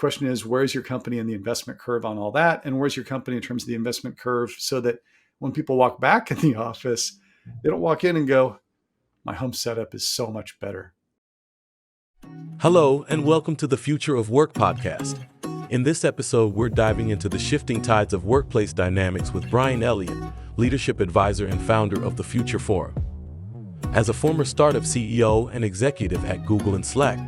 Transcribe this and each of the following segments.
question is, where's your company in the investment curve on all that? And where's your company in terms of the investment curve so that when people walk back in the office, they don't walk in and go, my home setup is so much better. Hello, and welcome to the Future of Work podcast. In this episode, we're diving into the shifting tides of workplace dynamics with Brian Elliott, leadership advisor and founder of the Future Forum. As a former startup CEO and executive at Google and Slack,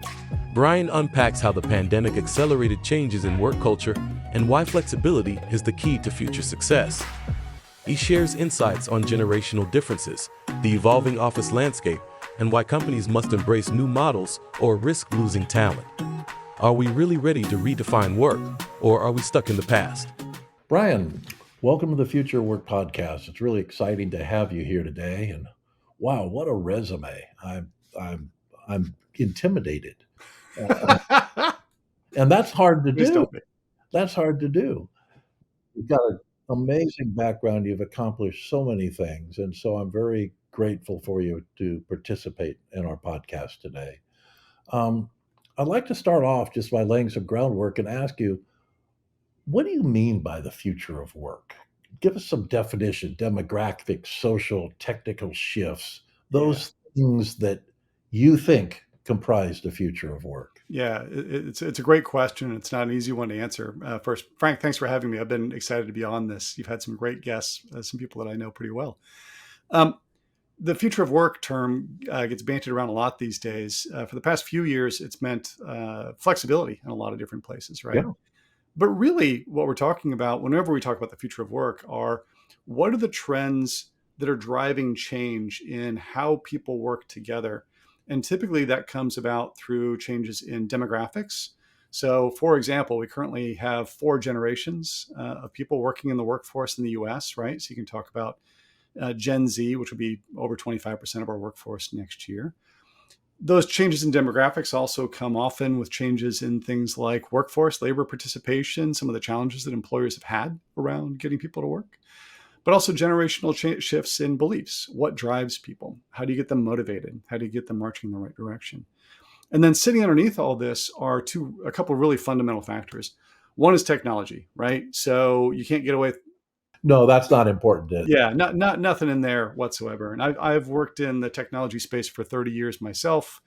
Brian unpacks how the pandemic accelerated changes in work culture and why flexibility is the key to future success. He shares insights on generational differences, the evolving office landscape, and why companies must embrace new models or risk losing talent. Are we really ready to redefine work, or are we stuck in the past? Brian, welcome to the Future of Work podcast. It's really exciting to have you here today. And wow, what a resume! I'm intimidated, and that's hard to do. That's hard to do. You've got an amazing background. You've accomplished so many things, and so I'm very grateful for you to participate in our podcast today. I'd like to start off just by laying some groundwork and ask you, what do you mean by the future of work? Give us some definition, demographic, social, technical shifts, those things that you think comprise the future of work. Yeah, it's a great question. It's not an easy one to answer. First, Frank, thanks for having me. I've been excited to be on this. You've had some great guests, some people that I know pretty well. The future of work term gets bandied around a lot these days. For the past few years, it's meant flexibility in a lot of different places, right? Yeah. But really, what we're talking about whenever we talk about the future of work are what are the trends that are driving change in how people work together? And typically that comes about through changes in demographics. So, for example, we currently have 4 generations of people working in the workforce in the US, right? So you can talk about Gen Z, which will be over 25% of our workforce next year. Those changes in demographics also come often with changes in things like workforce, labor participation, some of the challenges that employers have had around getting people to work, but also generational shifts in beliefs. What drives people? How do you get them motivated? How do you get them marching in the right direction? And then sitting underneath all this are a couple of really fundamental factors. One is technology, right? So you can't get away. No, that's not important. Yeah, nothing in there whatsoever. And I've worked in the technology space for 30 years myself,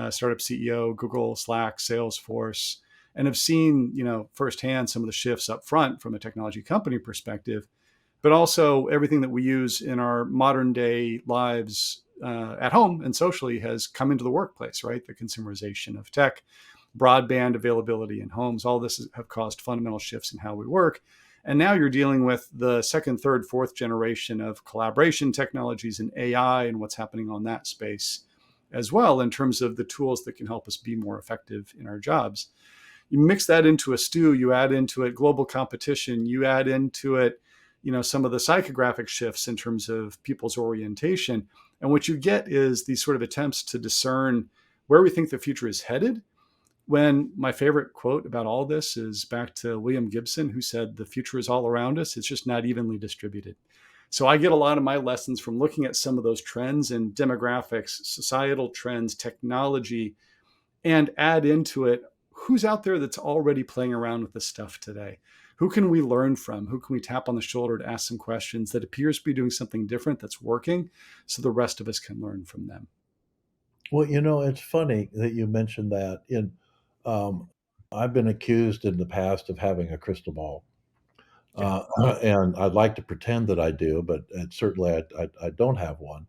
startup CEO, Google, Slack, Salesforce, and have seen, firsthand some of the shifts up front from a technology company perspective, but also everything that we use in our modern day lives at home and socially has come into the workplace, right? The consumerization of tech, broadband availability in homes, all this have caused fundamental shifts in how we work. And now you're dealing with the second, third, fourth generation of collaboration technologies and AI and what's happening on that space as well in terms of the tools that can help us be more effective in our jobs. You mix that into a stew, you add into it global competition, you add into it, some of the psychographic shifts in terms of people's orientation. And what you get is these sort of attempts to discern where we think the future is headed. When my favorite quote about all this is back to William Gibson, who said, the future is all around us. It's just not evenly distributed. So I get a lot of my lessons from looking at some of those trends in demographics, societal trends, technology, and add into it, who's out there that's already playing around with this stuff today? Who can we learn from? Who can we tap on the shoulder to ask some questions that appears to be doing something different that's working so the rest of us can learn from them? Well, it's funny that you mentioned that. I've been accused in the past of having a crystal ball. And I'd like to pretend that I do, but certainly I don't have one.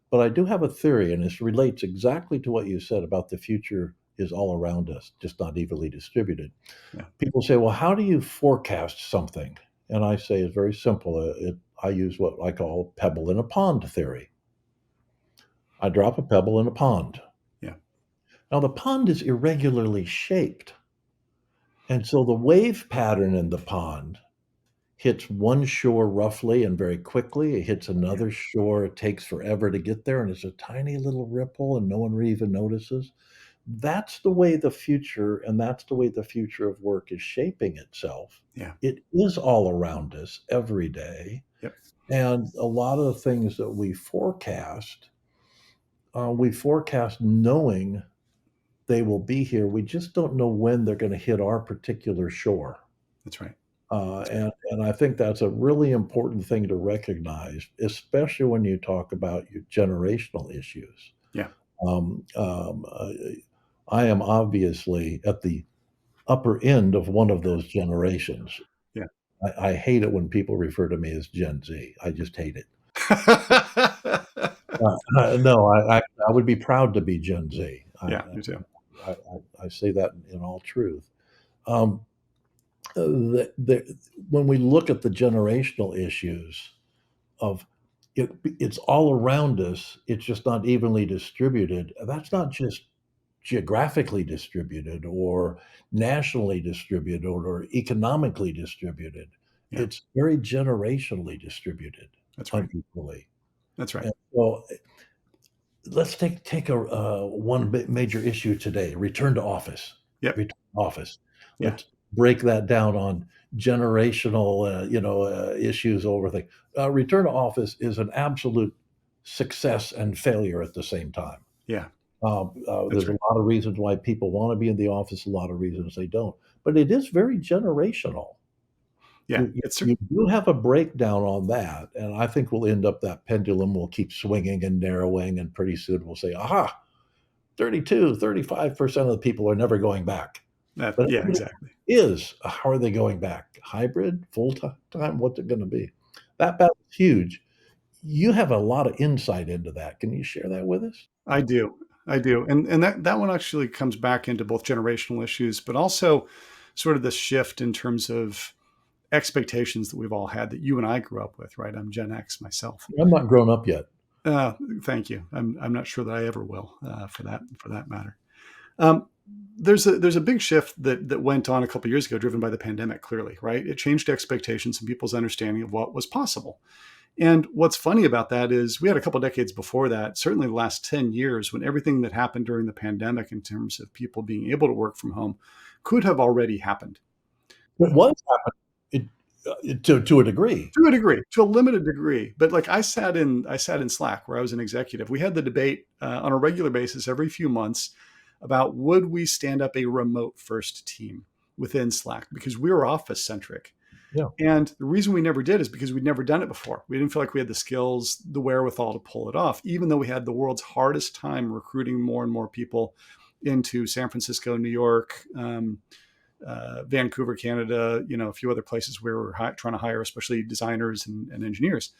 But I do have a theory, and this relates exactly to what you said about the future is all around us, just not evenly distributed. Yeah. People say, well, how do you forecast something? And I say it's very simple. I use what I call pebble in a pond theory. I drop a pebble in a pond. Yeah. Now, the pond is irregularly shaped. And so the wave pattern in the pond hits one shore roughly and very quickly. It hits another shore. It takes forever to get there. And it's a tiny little ripple and no one even notices. That's the way the future, and that's the way the future of work is shaping itself. Yeah. It is all around us every day. Yep. And a lot of the things that we forecast knowing they will be here. We just don't know when they're going to hit our particular shore. That's right. And I think that's a really important thing to recognize, especially when you talk about your generational issues. Yeah. Um, um, uh, I am obviously at the upper end of one of those generations. Yeah. I hate it when people refer to me as Gen Z. I just hate it. No, I would be proud to be Gen Z. Yeah, me too. I say that in all truth. Um, when we look at the generational issues of it's all around us, it's just not evenly distributed. That's not just geographically distributed or nationally distributed or economically distributed. Yeah. It's very generationally distributed That's right. unequally. That's right. And so let's take a one major issue today: return to office. Yep. Return to office. Yeah. Let's break that down on generational, issues over things. Return to office is an absolute success and failure at the same time. Yeah. There's Right. a lot of reasons why people want to be in the office, a lot of reasons they don't. But it is very generational. Yeah. You do have a breakdown on that, and I think we'll end up that pendulum will keep swinging and narrowing, and pretty soon we'll say, aha, 32, 35% of the people are never going back. But Yeah, exactly. how are they going back? Hybrid, full time? What's it going to be? That battle's huge. You have a lot of insight into that. Can you share that with us? I do. I do. And that one actually comes back into both generational issues, but also sort of the shift in terms of expectations that we've all had that you and I grew up with, right? I'm Gen X myself. I'm not grown up yet. Thank you. I'm not sure that I ever will, for that matter. Um, there's a big shift that went on a couple of years ago, driven by the pandemic. Clearly, right? It changed expectations and people's understanding of what was possible. And what's funny about that is we had a couple of decades before that, certainly the last 10 years, when everything that happened during the pandemic in terms of people being able to work from home could have already happened. It was happening to a degree. To a degree, to a limited degree. But like I sat in Slack where I was an executive. We had the debate on a regular basis every few months about would we stand up a remote first team within Slack because we were office centric. Yeah. And the reason we never did is because we'd never done it before. We didn't feel like we had the skills, the wherewithal to pull it off, even though we had the world's hardest time recruiting more and more people into San Francisco, New York, Vancouver, Canada, a few other places where we're trying to hire, especially designers and engineers.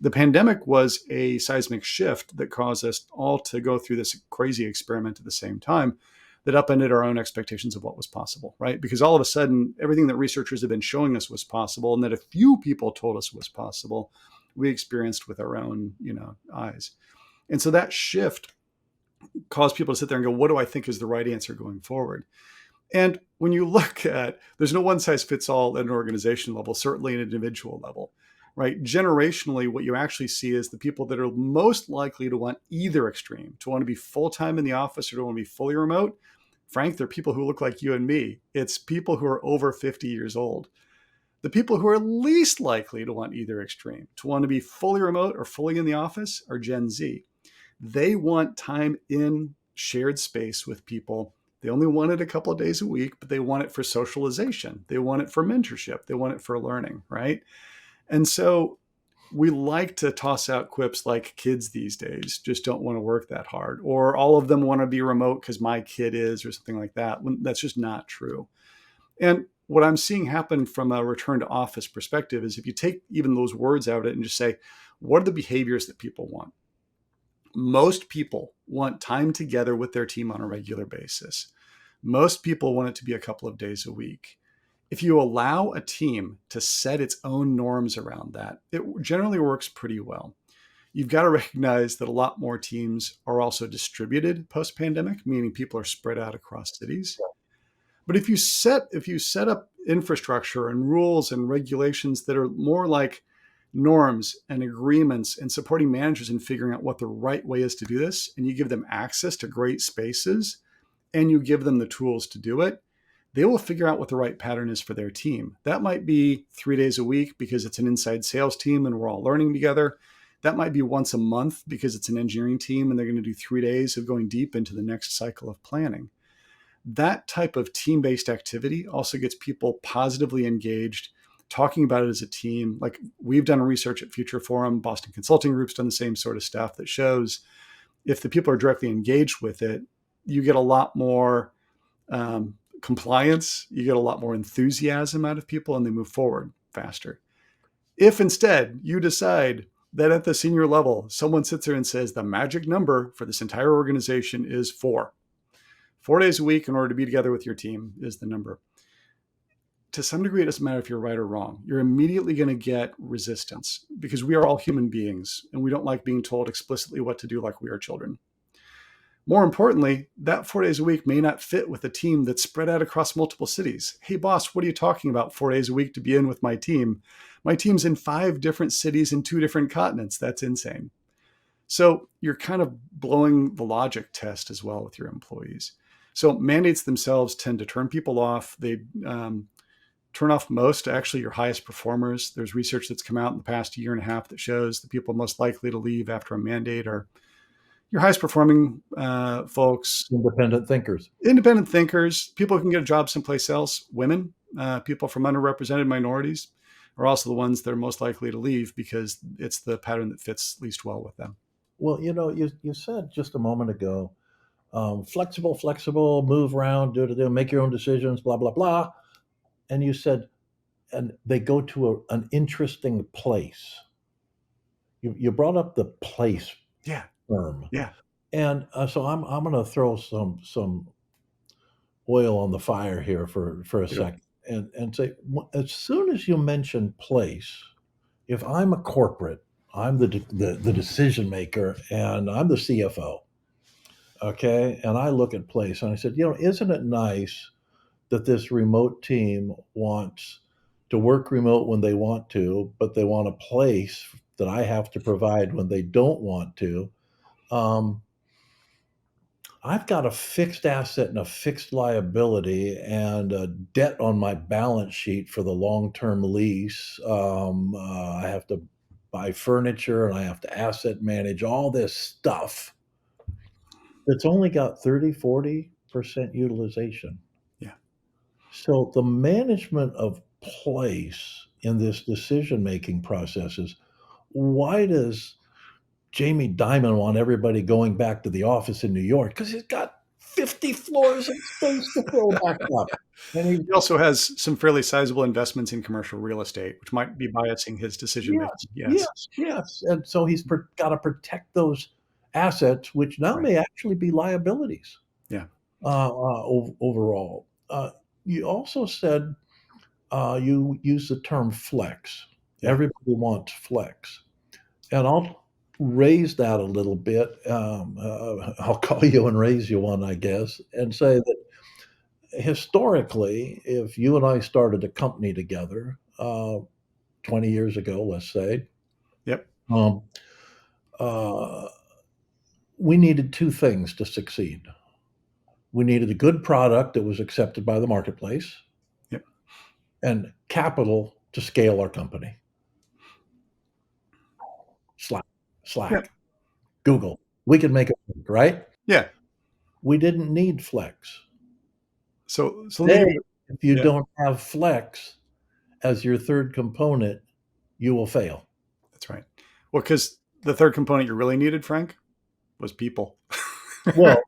The pandemic was a seismic shift that caused us all to go through this crazy experiment at the same time that upended our own expectations of what was possible, right? Because all of a sudden, everything that researchers have been showing us was possible and that a few people told us was possible, we experienced with our own, eyes. And so that shift caused people to sit there and go, what do I think is the right answer going forward? And when you look at, there's no one size fits all at an organization level, certainly an individual level, right? Generationally, what you actually see is the people that are most likely to want either extreme, to want to be full-time in the office or to want to be fully remote. Frank, they're people who look like you and me. It's people who are over 50 years old. The people who are least likely to want either extreme, to want to be fully remote or fully in the office, are Gen Z. They want time in shared space with people. They only want it a couple of days a week, but they want it for socialization. They want it for mentorship. They want it for learning, right? And so we like to toss out quips like kids these days just don't want to work that hard, or all of them want to be remote because my kid is, or something like that. That's just not true. And what I'm seeing happen from a return to office perspective is if you take even those words out of it and just say, what are the behaviors that people want? Most people want time together with their team on a regular basis. Most people want it to be a couple of days a week. If you allow a team to set its own norms around that, it generally works pretty well. You've got to recognize that a lot more teams are also distributed post-pandemic, meaning people are spread out across cities. But if you set up infrastructure and rules and regulations that are more like norms and agreements and supporting managers in figuring out what the right way is to do this, and you give them access to great spaces and you give them the tools to do it, they will figure out what the right pattern is for their team. That might be 3 days a week because it's an inside sales team and we're all learning together. That might be once a month because it's an engineering team and they're going to do 3 days of going deep into the next cycle of planning. That type of team-based activity also gets people positively engaged, talking about it as a team. Like we've done research at Future Forum, Boston Consulting Group's done the same sort of stuff that shows if the people are directly engaged with it, you get a lot more compliance, you get a lot more enthusiasm out of people, and they move forward faster. If instead you decide that at the senior level, someone sits there and says the magic number for this entire organization is 4 days a week in order to be together with your team is the number. To some degree, it doesn't matter if you're right or wrong. You're immediately going to get resistance because we are all human beings and we don't like being told explicitly what to do like we are children. More importantly, that 4 days a week may not fit with a team that's spread out across multiple cities. Hey, boss, what are you talking about 4 days a week to be in with my team? My team's in 5 different cities and 2 different continents. That's insane. So you're kind of blowing the logic test as well with your employees. So mandates themselves tend to turn people off. They turn off most, actually, your highest performers. There's research that's come out in the past year and a half that shows the people most likely to leave after a mandate are your highest performing folks. Independent thinkers. Independent thinkers, people who can get a job someplace else, women, people from underrepresented minorities are also the ones that are most likely to leave because it's the pattern that fits least well with them. Well, you said just a moment ago, flexible, move around, make your own decisions, blah, blah, blah. And you said, and they go to an interesting place. You brought up the place term. Yeah. And so I'm going to throw some oil on the fire here for a second and say, as soon as you mention place, if I'm a corporate, I'm the decision maker and I'm the CFO. Okay. And I look at place and I said, isn't it nice that this remote team wants to work remote when they want to, but they want a place that I have to provide when they don't want to. I've got a fixed asset and a fixed liability and a debt on my balance sheet for the long-term lease. I have to buy furniture and I have to asset manage all this stuff that's only got 30-40% utilization. Yeah. So the management of place in this decision-making processes, why does Jamie Dimon want everybody going back to the office in New York? Because he's got 50 floors of space to fill back up. And he also has some fairly sizable investments in commercial real estate, which might be biasing his decision making. Yes. And so he's got to protect those assets, which now may actually be liabilities. Yeah. Overall. You also said you use the term flex. Yeah. Everybody wants flex. And I'll raise that a little bit. I'll call you and raise you one, I guess, and say that historically, if you and I started a company together 20 years ago, let's say, we needed 2 things to succeed. We needed a good product that was accepted by the marketplace, and capital to scale our company. Slack, Google, we could make it work, right? Yeah. We didn't need flex. So today, if you don't have flex as your third component, you will fail. That's right. Well, because the third component you really needed, Frank, was people. Well,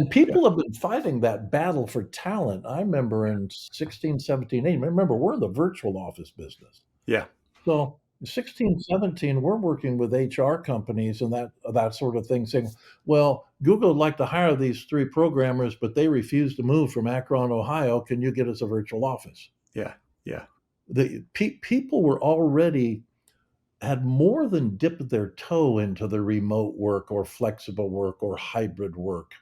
people have been fighting that battle for talent. I remember in 16, 17, 18, remember, we're in the virtual office business. Yeah. So 16, 17, we're working with HR companies and that sort of thing, saying, well, Google would like to hire these 3 programmers, but they refuse to move from Akron, Ohio. Can you get us a virtual office? Yeah. The people were already had more than dipped their toe into the remote work or flexible work or hybrid work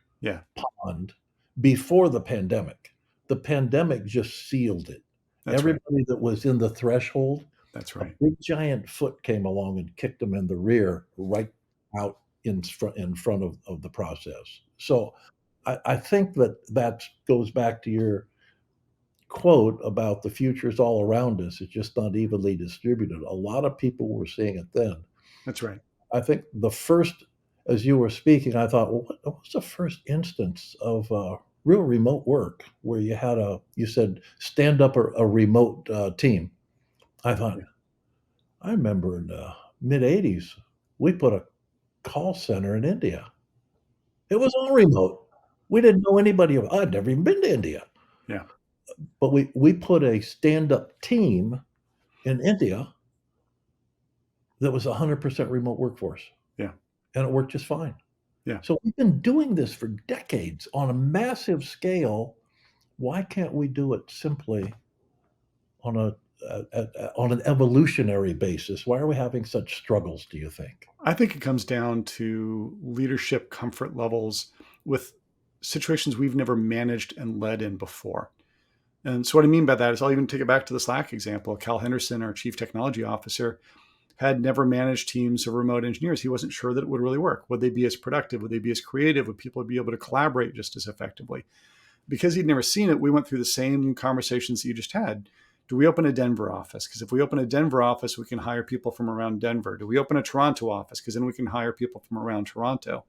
pond before the pandemic. The pandemic just sealed it. Everybody that was in the threshold, that's right. A big giant foot came along and kicked them in the rear, right out in front of the process. So I think that goes back to your quote about the future's all around us. It's just not evenly distributed. A lot of people were seeing it then. That's right. I think as you were speaking, I thought, well, what was the first instance of real remote work where you said stand up a remote team. I thought, I remember in the mid 80s, we put a call center in India. It was all remote. We didn't know anybody. I'd never even been to India, Yeah. but we put a stand up team in India that was 100% remote workforce, Yeah. and it worked just fine. Yeah. So we've been doing this for decades on a massive scale. Why can't we do it simply on on an evolutionary basis? Why are we having such struggles, do you think? I think it comes down to leadership comfort levels with situations we've never managed and led in before. And so what I mean by that is I'll even take it back to the Slack example. Cal Henderson, our chief technology officer, had never managed teams of remote engineers. He wasn't sure that it would really work. Would they be as productive? Would they be as creative? Would people be able to collaborate just as effectively? Because he'd never seen it, we went through the same conversations that you just had. Do we open a Denver office? Because if we open a Denver office, we can hire people from around Denver. Do we open a Toronto office? Because then we can hire people from around Toronto.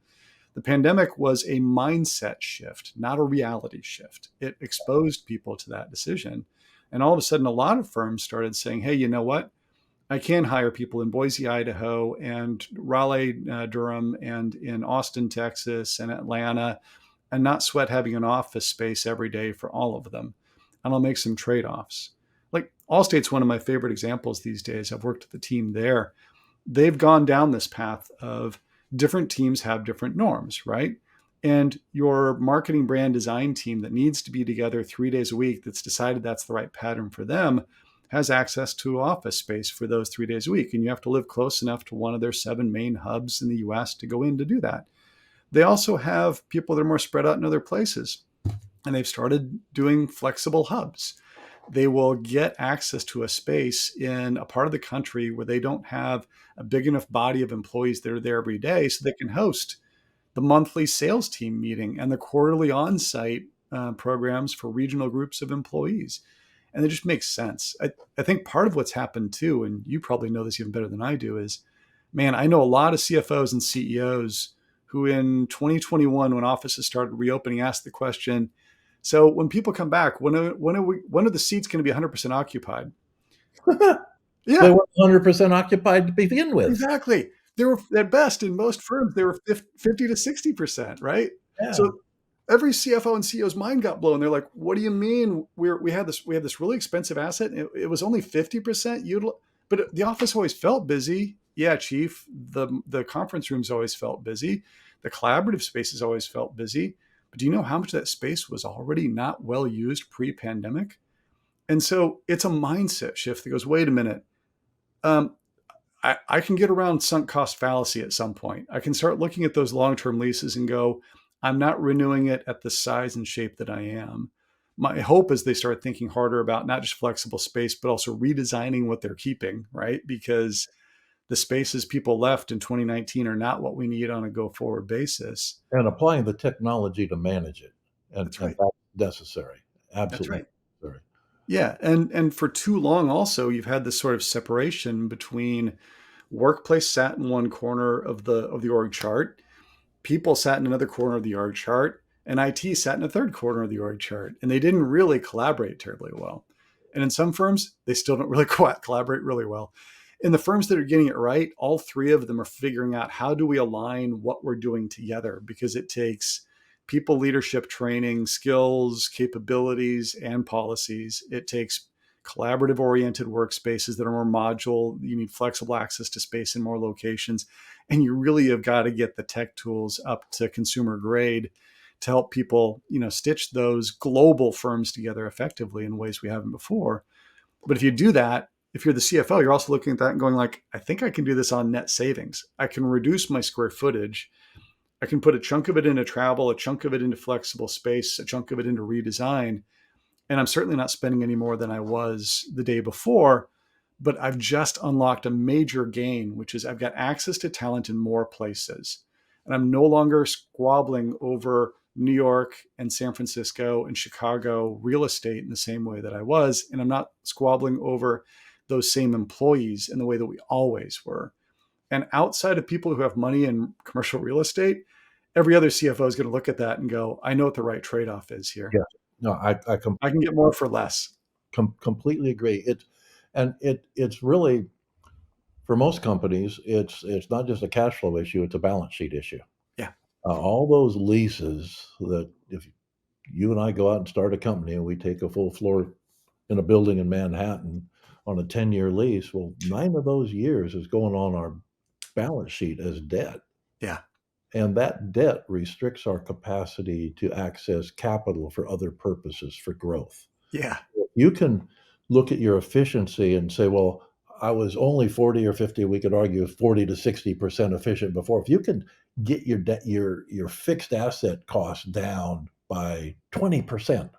The pandemic was a mindset shift, not a reality shift. It exposed people to that decision. And all of a sudden, a lot of firms started saying, hey, you know what? I can hire people in Boise, Idaho, and Raleigh, Durham, and in Austin, Texas, and Atlanta, and not sweat having an office space every day for all of them. And I'll make some trade offs. Like Allstate's one of my favorite examples these days. I've worked with the team there. They've gone down this path of different teams have different norms, right? And your marketing brand design team that needs to be together 3 days a week, that's decided that's the right pattern for them, has access to office space for those 3 days a week. And you have to live close enough to one of their 7 main hubs in the US to go in to do that. They also have people that are more spread out in other places, and they've started doing flexible hubs. They will get access to a space in a part of the country where they don't have a big enough body of employees that are there every day, so they can host the monthly sales team meeting and the quarterly on-site programs for regional groups of employees. And it just makes sense. I think part of what's happened too, and you probably know this even better than I do, is, man, I know a lot of CFOs and CEOs who in 2021, when offices started reopening, asked the question, so when people come back, when are the seats going to be 100% occupied? They Yeah, were 100% occupied to begin with. exactly. They were at best in most firms, they were 50 to 60%, right? Yeah. So every CFO and CEO's mind got blown. They're like, what do you mean we had this really expensive asset and it was only 50% util, but the office always felt busy. Yeah, chief, the conference rooms always felt busy. The collaborative spaces always felt busy. But do you know how much of that space was already not well used pre-pandemic? And so it's a mindset shift that goes, wait a minute. Um, I can get around sunk cost fallacy at some point. I can start looking at those long-term leases and go, I'm not renewing it at the size and shape that I am. My hope is they start thinking harder about not just flexible space, but also redesigning what they're keeping, right? Because the spaces people left in 2019 are not what we need on a go forward basis. And applying the technology to manage it. That's And right. that's necessary. That's Absolutely right. necessary. Yeah. And for too long also, you've had this sort of separation between workplace sat in one corner of the org chart, people sat in another corner of the org chart, and IT sat in a third corner of the org chart. And they didn't really collaborate terribly well. And in some firms, they still don't really collaborate really well. In the firms that are getting it right, all three of them are figuring out how do we align what we're doing together, because it takes people leadership training, skills, capabilities, and policies. It takes collaborative oriented workspaces that are more modular. You need flexible access to space in more locations. And you really have got to get the tech tools up to consumer grade to help people, stitch those global firms together effectively in ways we haven't before. But if you do that, if you're the CFO, you're also looking at that and going like, I think I can do this on net savings. I can reduce my square footage. I can put a chunk of it into travel, a chunk of it into flexible space, a chunk of it into redesign. And I'm certainly not spending any more than I was the day before, but I've just unlocked a major gain, which is I've got access to talent in more places. And I'm no longer squabbling over New York and San Francisco and Chicago real estate in the same way that I was. And I'm not squabbling over those same employees in the way that we always were. And outside of people who have money in commercial real estate, every other CFO is going to look at that and go, I know what the right trade-off is here. Yeah. No, I can get more for less. completely agree. It's really, for most companies, it's not just a cash flow issue, it's a balance sheet issue. Yeah. All those leases that, if you and I go out and start a company and we take a full floor in a building in Manhattan on a 10-year lease, well, 9 of those years is going on our balance sheet as debt. Yeah. And that debt restricts our capacity to access capital for other purposes, for growth. Yeah. You can look at your efficiency and say, well, I was only 40 or 50, we could argue 40 to 60% efficient before. If you can get your debt, your fixed asset costs down by 20%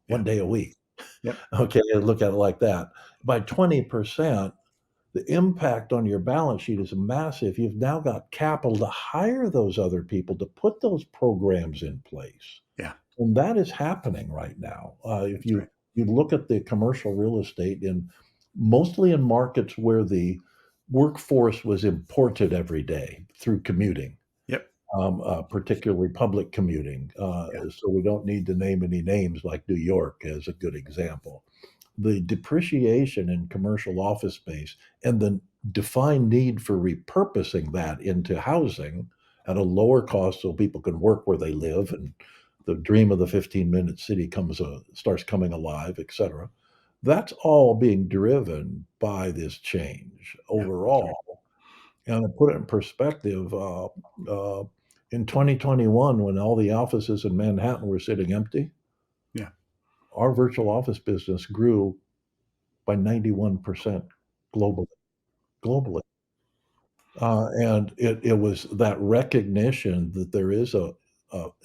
one day a week. Yep. Okay, look at it like that. By 20%, the impact on your balance sheet is massive. You've now got capital to hire those other people to put those programs in place. Yeah. And that is happening right now. If That's you right. you look at the commercial real estate, mostly in markets where the workforce was imported every day through commuting, Yep. particularly public commuting. Yeah. So we don't need to name any names, like New York as a good example. The depreciation in commercial office space and the defined need for repurposing that into housing at a lower cost so people can work where they live, and the dream of the 15-minute city starts coming alive, etc. That's all being driven by this change Yeah. That's right. overall. And to put it in perspective, in 2021, when all the offices in Manhattan were sitting empty, Yeah. our virtual office business grew by 91% globally. Globally. And it was that recognition that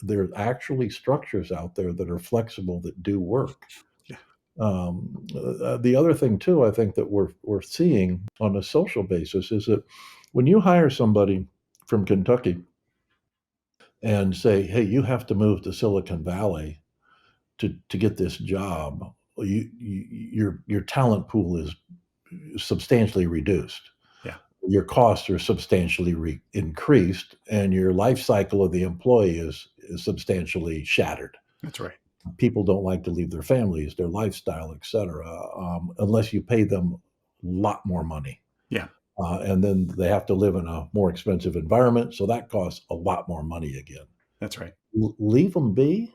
there are actually structures out there that are flexible, that do work. Yeah. The other thing too, I think that we're seeing on a social basis is that when you hire somebody from Kentucky and say, "Hey, you have to move to Silicon Valley to get this job," your talent pool is substantially reduced. Yeah. Your costs are substantially increased, and your life cycle of the employee is substantially shattered. That's right. People don't like to leave their families, their lifestyle, etc., unless you pay them a lot more money. Yeah. And then they have to live in a more expensive environment, so that costs a lot more money again. That's right. Leave them be.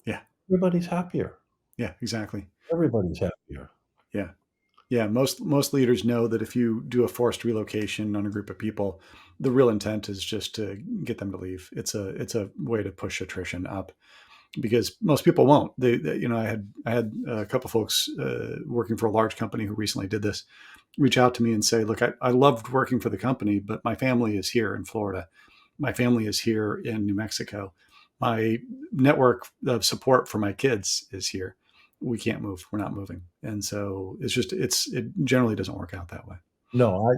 Yeah. Everybody's happier. Yeah. Exactly. Everybody's happier. Yeah. Yeah. Most leaders know that if you do a forced relocation on a group of people, the real intent is just to get them to leave. It's a way to push attrition up, because most people won't. I had a couple folks working for a large company who recently did this, reach out to me and say, look, I loved working for the company, but my family is here in Florida. My family is here in New Mexico. My network of support for my kids is here. We can't move. We're not moving. And so it generally doesn't work out that way. No,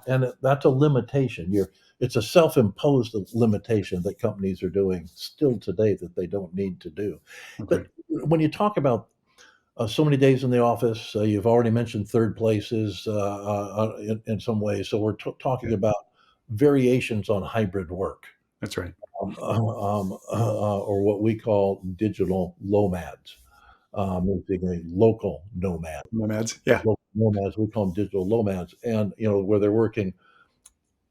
and that's a limitation. It's a self-imposed limitation that companies are doing still today that they don't need to do. Okay. But when you talk about so many days in the office, you've already mentioned third places in some ways. So we're talking Yeah. about variations on hybrid work, That's right. or what we call digital nomads, being a local nomad. Nomads. Yeah. Local nomads, we call them digital nomads, and where they're working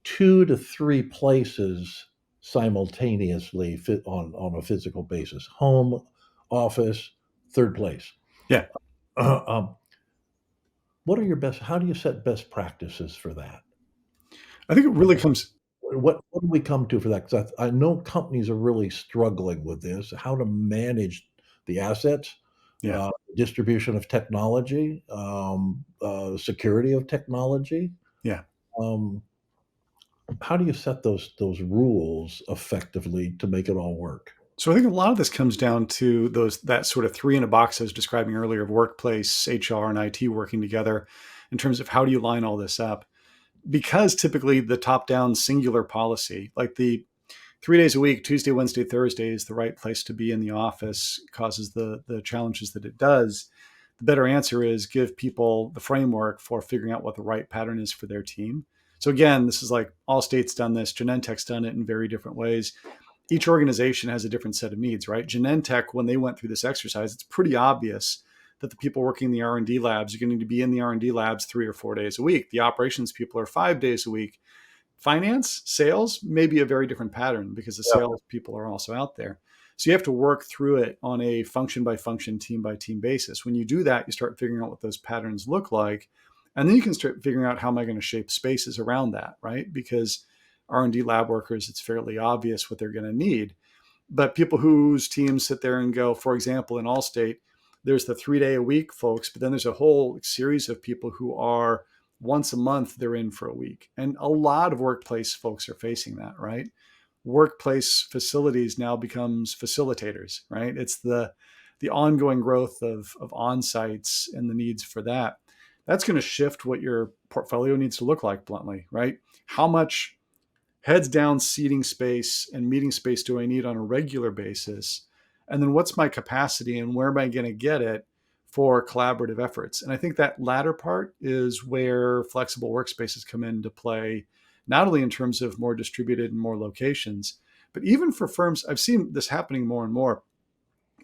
2 to 3 places simultaneously fit on a physical basis: home, office, third place. Yeah. Uh, um, how do you set best practices for that? I think it really comes. What do we come to for that? 'Cause I know companies are really struggling with this, how to manage the assets, Yeah. distribution of technology, security of technology. Yeah. Um, how do you set those rules effectively to make it all work? So I think a lot of this comes down to that sort of three in a box I was describing earlier of workplace, HR, and IT working together in terms of how do you line all this up? Because typically the top-down singular policy, like the 3 days a week, Tuesday, Wednesday, Thursday, is the right place to be in the office, causes the challenges that it does. The better answer is give people the framework for figuring out what the right pattern is for their team. So again, this is like Allstate's done this, Genentech's done it in very different ways. each organization has a different set of needs, right? Genentech, when they went through this exercise, it's pretty obvious that the people working in the R&D labs are going to be in the R&D labs 3 or 4 days a week. The operations people are 5 days a week. Finance, sales may be a very different pattern because the Yeah. sales people are also out there. So you have to work through it on a function by function, team by team basis. When you do that, you start figuring out what those patterns look like. And then you can start figuring out how am I going to shape spaces around that, right? Because R&D lab workers, it's fairly obvious what they're going to need. But people whose teams sit there and go, for example, in Allstate, there's the 3-day a week folks, but then there's a whole series of people who are once a month, they're in for a week. And a lot of workplace folks are facing that, right? Workplace facilities now becomes facilitators, right? It's the ongoing growth of on-sites and the needs for that. That's going to shift what your portfolio needs to look like, bluntly, right? How much heads down seating space and meeting space do I need on a regular basis? And then what's my capacity and where am I going to get it for collaborative efforts? And I think that latter part is where flexible workspaces come into play, not only in terms of more distributed and more locations, but even for firms. I've seen this happening more and more.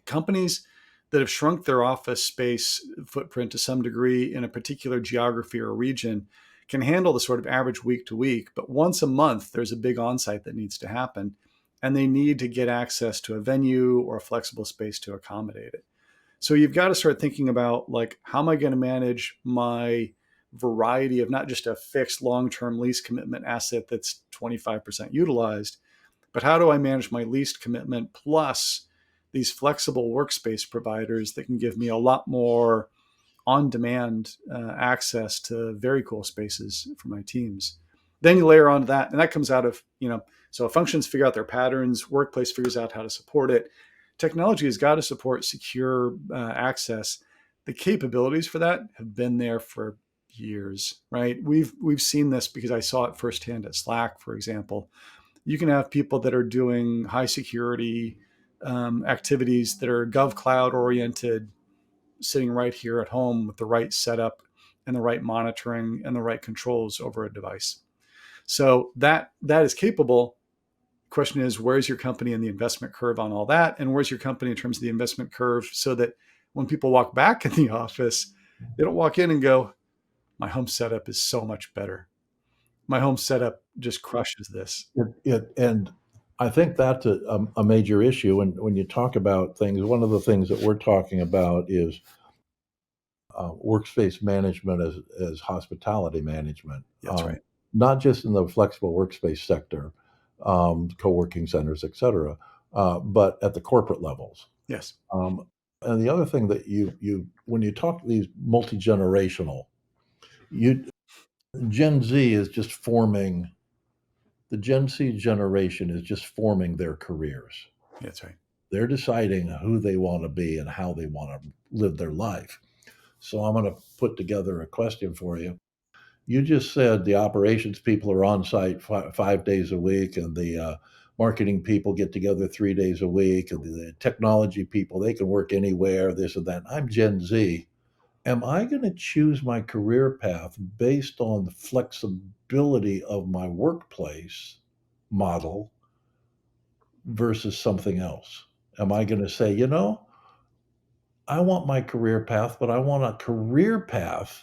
Companies that have shrunk their office space footprint to some degree in a particular geography or region can handle the sort of average week to week, but once a month, there's a big onsite that needs to happen, and they need to get access to a venue or a flexible space to accommodate it. So you've got to start thinking about, like, how am I going to manage my variety of not just a fixed long-term lease commitment asset that's 25% utilized, but how do I manage my leased commitment plus these flexible workspace providers that can give me a lot more on-demand access to very cool spaces for my teams. Then you layer onto that, and that comes out of, so functions figure out their patterns, workplace figures out how to support it. Technology has got to support secure access. The capabilities for that have been there for years, right? We've seen this because I saw it firsthand at Slack, for example. You can have people that are doing high security activities that are GovCloud oriented, sitting right here at home with the right setup and the right monitoring and the right controls over a device. So that is capable. Question is, where's your company in the investment curve on all that? And where's your company in terms of the investment curve so that when people walk back in the office, they don't walk in and go, my home setup is so much better. My home setup just crushes this. And I think that's a major issue. And when you talk about things, one of the things that we're talking about is workspace management as hospitality management. That's right. Not just in the flexible workspace sector, co-working centers, et cetera, but at the corporate levels. Yes. And the other thing that when you talk these multi-generational, Gen Z is just forming, the Gen Z generation is just forming their careers. That's right. They're deciding who they want to be and how they want to live their life. So I'm going to put together a question for you. You just said the operations people are on site 5 days a week, and the marketing people get together 3 days a week, and the technology people, they can work anywhere, this and that. I'm Gen Z. Am I going to choose my career path based on the flexibility of my workplace model versus something else? Am I going to say, I want my career path, but I want a career path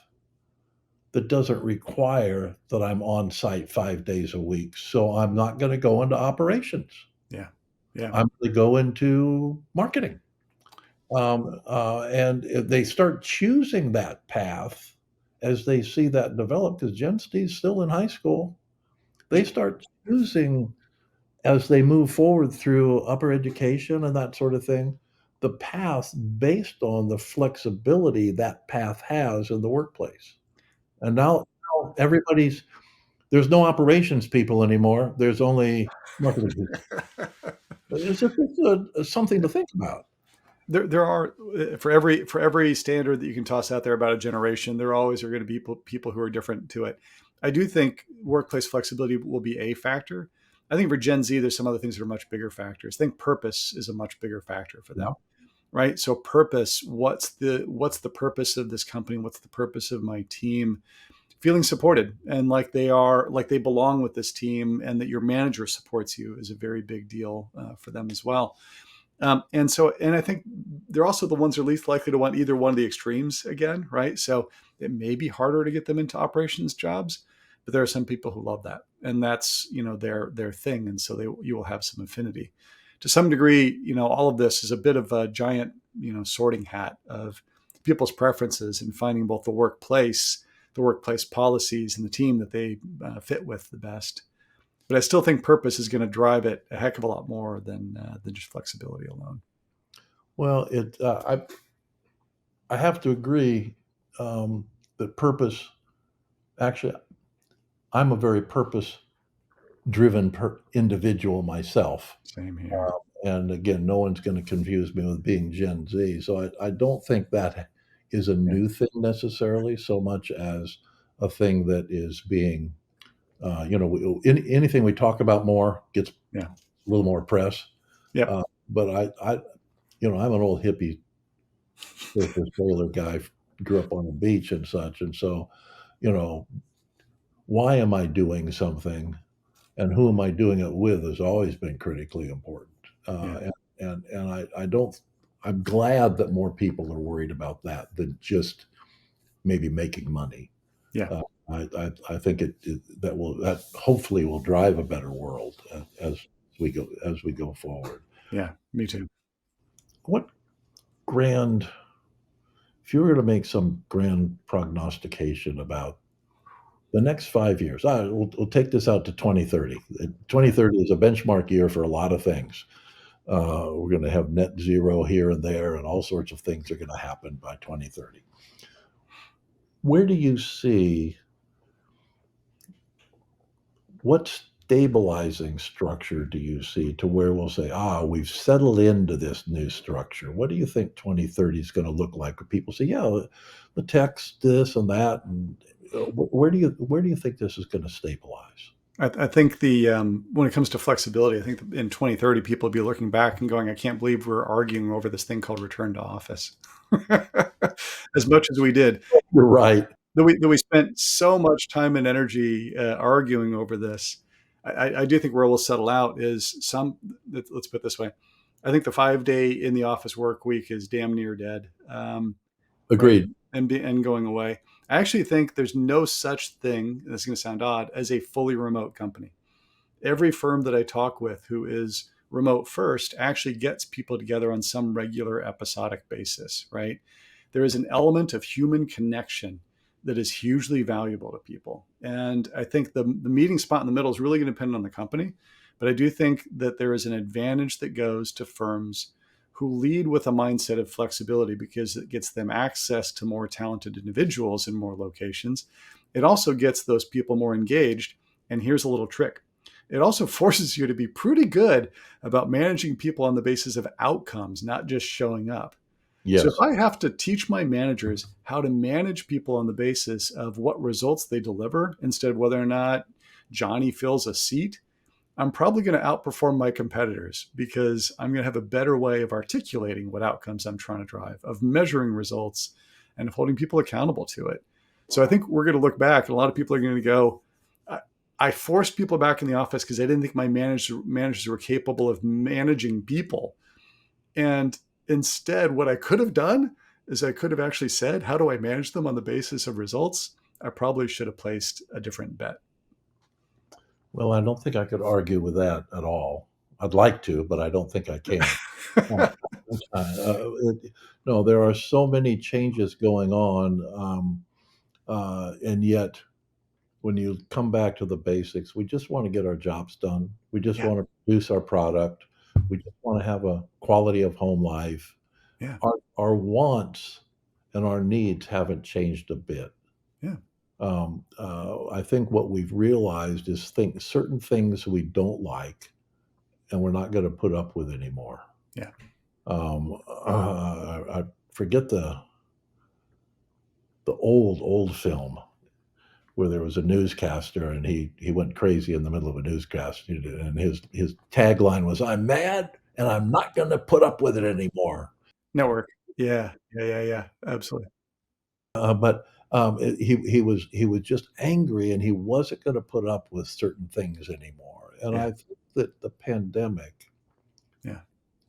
that doesn't require that I'm on site 5 days a week. So I'm not going to go into operations. Yeah. Yeah. I'm going to go into marketing. And if they start choosing that path as they see that develop, because Gen Z is still in high school, they start choosing as they move forward through upper education and that sort of thing, the path based on the flexibility that path has in the workplace. And now there's no operations people anymore. There's only marketing people. It's just something to think about. There are, for every standard that you can toss out there about a generation, there always are going to be people who are different to it. I do think workplace flexibility will be a factor. I think for Gen Z, there's some other things that are much bigger factors. I think purpose is a much bigger factor for them. Yeah. Right? So purpose, what's the purpose of this company? What's the purpose of my team? feeling supported and like they belong with this team, and that your manager supports you is a very big deal for them as well. And I think they're also the ones who are least likely to want either one of the extremes again, right? So it may be harder to get them into operations jobs, but there are some people who love that, and that's their thing, and so you will have some affinity. To some degree, all of this is a bit of a giant sorting hat of people's preferences and finding both the workplace policies, and the team that they fit with the best. But I still think purpose is going to drive it a heck of a lot more than just flexibility alone. Well, I have to agree that purpose. Actually, I'm a very purpose-driven individual myself. Same here. And again, no one's going to confuse me with being Gen Z. So I don't think that is a new thing necessarily, so much as a thing that is being, anything we talk about more gets a little more press. Yeah. But I'm an old hippie surfer sailor guy, grew up on the beach and such. And so, why am I doing something, and who am I doing it with has always been critically important. I'm glad that more people are worried about that than just maybe making money. Yeah. I think that hopefully will drive a better world as we go forward. Yeah, me too. If you were to make some grand prognostication about the next 5 years, we'll take this out to 2030. 2030 is a benchmark year for a lot of things. We're going to have net zero here and there, and all sorts of things are going to happen by 2030. Where do you see what stabilizing structure do you see to where we'll say, we've settled into this new structure? What do you think 2030 is going to look like? People say, yeah, the tech's this and that, and where do you think this is going to stabilize? I think when it comes to flexibility, I think in 2030 people will be looking back and going, I can't believe we're arguing over this thing called return to office as much as we did. You're right. That we spent so much time and energy arguing over this. I do think where we'll settle out is let's put it this way. I think the 5-day in the office work week is damn near dead. Agreed. Right? And going away. I actually think there's no such thing, and this is going to sound odd, as a fully remote company. Every firm that I talk with who is remote first actually gets people together on some regular episodic basis, right? There is an element of human connection that is hugely valuable to people. And I think the meeting spot in the middle is really going to depend on the company. But I do think that there is an advantage that goes to firms who lead with a mindset of flexibility, because it gets them access to more talented individuals in more locations. It also gets those people more engaged. And here's a little trick. It also forces you to be pretty good about managing people on the basis of outcomes, not just showing up. Yes. So if I have to teach my managers how to manage people on the basis of what results they deliver instead of whether or not Johnny fills a seat, I'm probably going to outperform my competitors, because I'm going to have a better way of articulating what outcomes I'm trying to drive, of measuring results, and of holding people accountable to it. So I think we're going to look back, and a lot of people are going to go, I forced people back in the office because I didn't think my managers were capable of managing people. And instead, what I could have done is I could have actually said, how do I manage them on the basis of results? I probably should have placed a different bet. Well, I don't think I could argue with that at all. I'd like to, but I don't think I can. No, there are so many changes going on. And yet, when you come back to the basics, we just want to get our jobs done. We just want to produce our product. We just want to have a quality of home life. Yeah. Our wants and our needs haven't changed a bit. Yeah. I think what we've realized is certain things we don't like, and we're not going to put up with anymore. Yeah. I forget the old film where there was a newscaster, and he went crazy in the middle of a newscast, and his tagline was, "I'm mad and I'm not going to put up with it anymore." Network. Yeah. Absolutely. But He was just angry, and he wasn't going to put up with certain things anymore. And Yeah. I think that the pandemic, Yeah.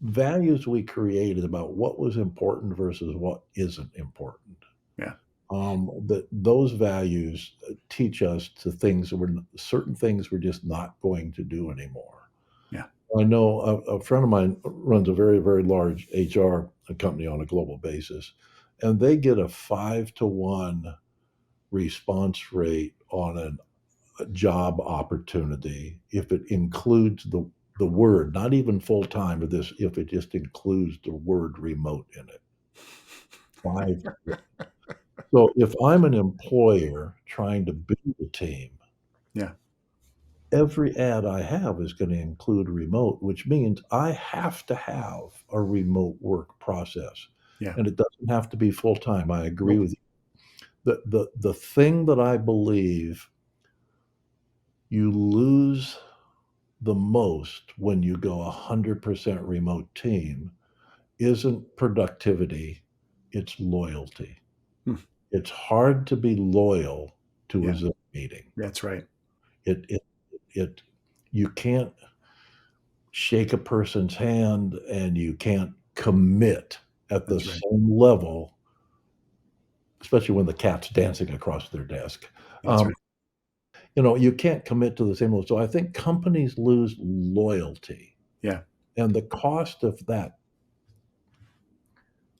values we created about what was important versus what isn't important. Yeah. That those values teach us to things that certain things we're just not going to do anymore. Yeah. I know a friend of mine runs a very, very large HR company on a global basis, and they get a 5-to-1 response rate on a job opportunity if it includes the word, not even full time, but this if it just includes the word remote in it. 5. So if I'm an employer trying to build a team, Yeah. every ad I have is going to include remote, which means I have to have a remote work process. Yeah. And it doesn't have to be full time. I agree Nope. with you. The thing that I believe you lose the most when you go 100% remote team isn't productivity, it's loyalty. Hmm. It's hard to be loyal to a Yeah. Zoom meeting. That's right. It it it you can't shake a person's hand, and you can't commit at the That's right. same level, especially when the cat's dancing across their desk. That's Um, right. you can't commit to the same level. So I think companies lose loyalty, Yeah. and the cost of that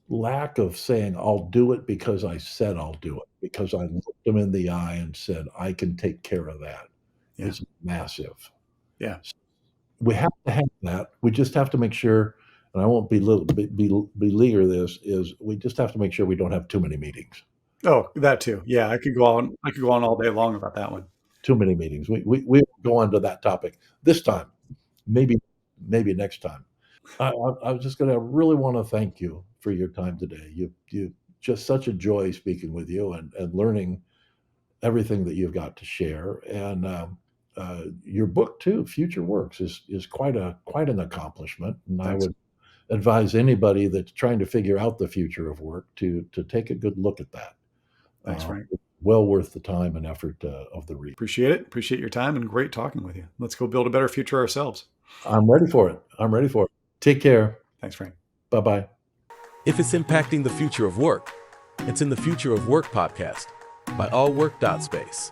lack of saying, "I'll do it because I said I'll do it, because I looked them in the eye and said, I can take care of that," Yeah. is massive. Yeah. We have to have that. We just have to make sure, and I won't beleaguer this, is we just have to make sure we don't have too many meetings. Oh, that too. Yeah. I could go on all day long about that one. Too many meetings. We won't go on to that topic this time. Maybe next time. I was just gonna really wanna thank you for your time today. You just such a joy speaking with you and learning everything that you've got to share. And your book too, Future Works, is quite an accomplishment. And I Thanks. would advise anybody that's trying to figure out the future of work to take a good look at that. Thanks, Frank. Well worth the time and effort of the read. Appreciate it. Appreciate your time and great talking with you. Let's go build a better future ourselves. I'm ready for it. I'm ready for it. Take care. Thanks, Frank. Bye bye. If it's impacting the future of work, it's in the Future of Work podcast by allwork.space.